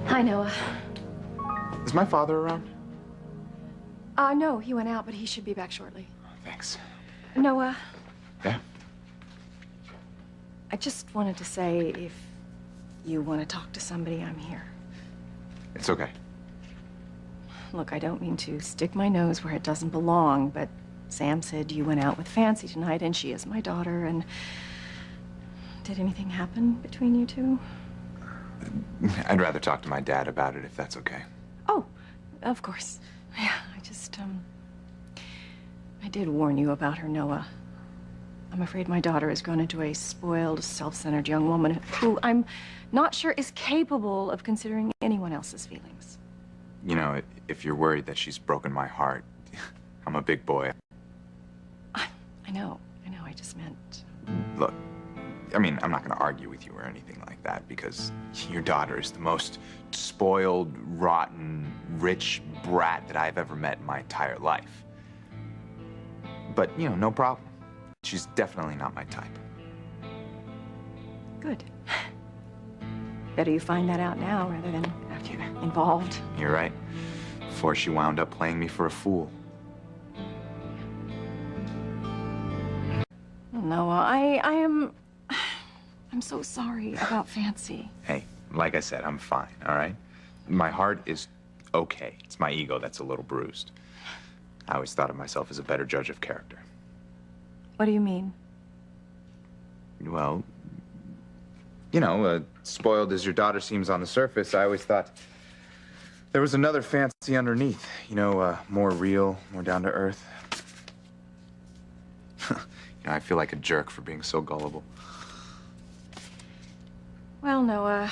Hi, Noah. Is my father around? No, he went out, but he should be back shortly. Thanks. Noah. Yeah? I just wanted to say if you want to talk to somebody, I'm here. It's okay. Look, I don't mean to stick my nose where it doesn't belong, but Sam said you went out with Fancy tonight, and she is my daughter, and... Did anything happen between you two? I'd rather talk to my dad about it if that's okay. Oh, of course. Yeah, I did warn you about her, Noah. I'm afraid my daughter has grown into a spoiled, self-centered young woman who I'm not sure is capable of considering anyone else's feelings. You know, if you're worried that she's broken my heart, I'm a big boy. I know, I just meant... Look, I mean, I'm not going to argue with you or anything like that because your daughter is the most spoiled, rotten, rich brat that I've ever met in my entire life. But, you know, no problem. She's definitely not my type. Good. Better you find that out now rather than after you're involved. You're right. Before she wound up playing me for a fool. Noah, I'm so sorry about Fancy. Hey, like I said, I'm fine, all right? My heart is okay. It's my ego that's a little bruised. I always thought of myself as a better judge of character. What do you mean? Well, you know, spoiled as your daughter seems on the surface, I always thought there was another Fancy underneath. You know, more real, more down to earth. You know, I feel like a jerk for being so gullible. Well, Noah,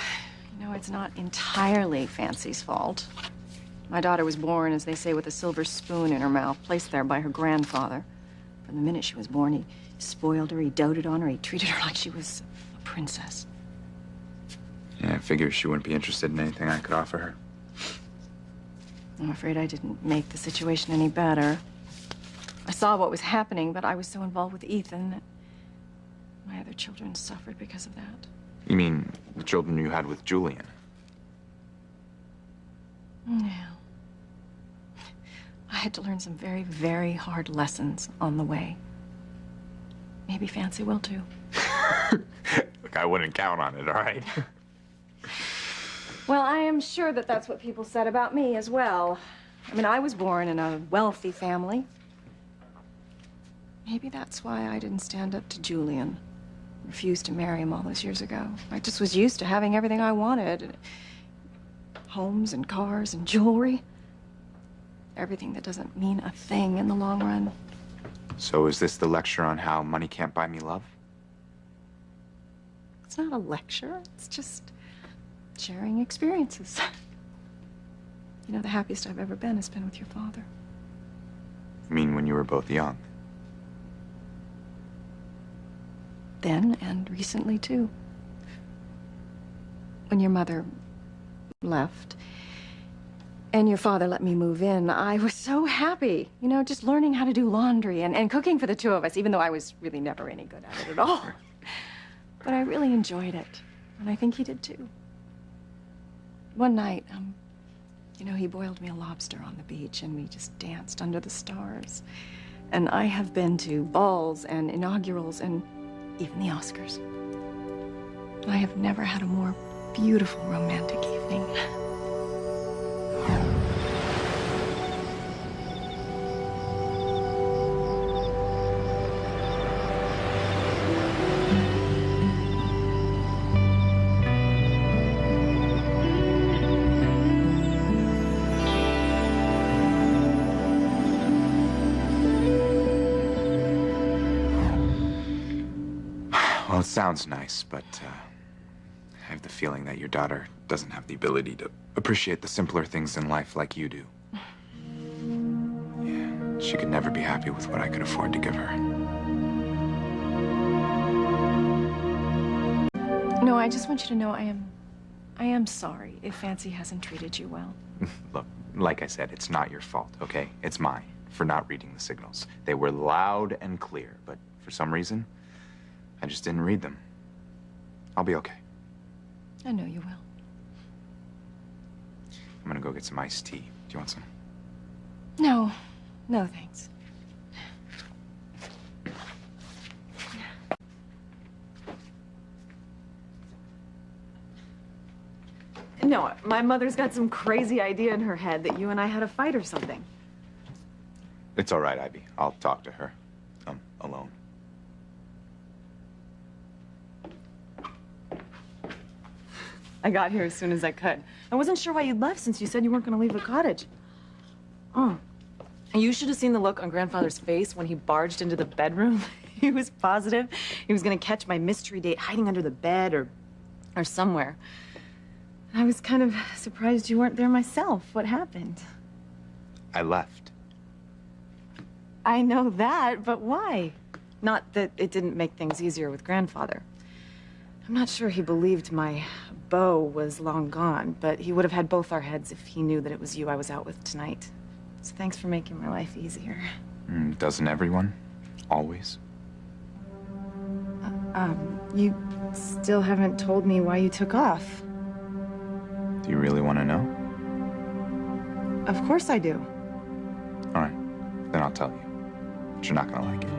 you know, it's not entirely Fancy's fault. My daughter was born, as they say, with a silver spoon in her mouth, placed there by her grandfather. From the minute she was born, he spoiled her, he doted on her, he treated her like she was a princess. Yeah, I figured she wouldn't be interested in anything I could offer her. I'm afraid I didn't make the situation any better. I saw what was happening, but I was so involved with Ethan that my other children suffered because of that. You mean the children you had with Julian? Yeah. I had to learn some very, very hard lessons on the way. Maybe Fancy will, too. Look, I wouldn't count on it, all right? Well, I am sure that that's what people said about me as well. I mean, I was born in a wealthy family. Maybe that's why I didn't stand up to Julian. Refused to marry him all those years ago. I just was used to having everything I wanted. Homes and cars and jewelry. Everything that doesn't mean a thing in the long run. So is this the lecture on how money can't buy me love? It's not a lecture. It's just sharing experiences. You know, the happiest I've ever been has been with your father. You mean when you were both young? Then and recently, too. When your mother left and your father let me move in, I was so happy. You know, just learning how to do laundry and cooking for the two of us, even though I was really never any good at it at all. But I really enjoyed it, and I think he did, too. One night, you know, he boiled me a lobster on the beach, and we just danced under the stars. And I have been to balls and inaugurals and even the Oscars. I have never had a more beautiful romantic evening. Well, it sounds nice, but I have the feeling that your daughter doesn't have the ability to appreciate the simpler things in life like you do. Yeah, she could never be happy with what I could afford to give her. No, I just want you to know I am sorry if Fancy hasn't treated you well. Look, like I said, it's not your fault, okay? It's mine for not reading the signals. They were loud and clear, but for some reason, I just didn't read them. I'll be okay. I know you will. I'm gonna go get some iced tea. Do you want some? No. No, thanks. No, my mother's got some crazy idea in her head that you and I had a fight or something. It's all right, Ivy. I'll talk to her. Alone. I got here as soon as I could. I wasn't sure why you'd left since you said you weren't going to leave the cottage. Oh. You should have seen the look on Grandfather's face when he barged into the bedroom. He was positive he was going to catch my mystery date hiding under the bed or somewhere. I was kind of surprised you weren't there myself. What happened? I left. I know that, but why? Not that it didn't make things easier with Grandfather. I'm not sure he believed my beau was long gone, but he would have had both our heads if he knew that it was you I was out with tonight. So thanks for making my life easier. Doesn't everyone? Always? You still haven't told me why you took off. Do you really want to know? Of course I do. All right. Then I'll tell you. But you're not gonna like it.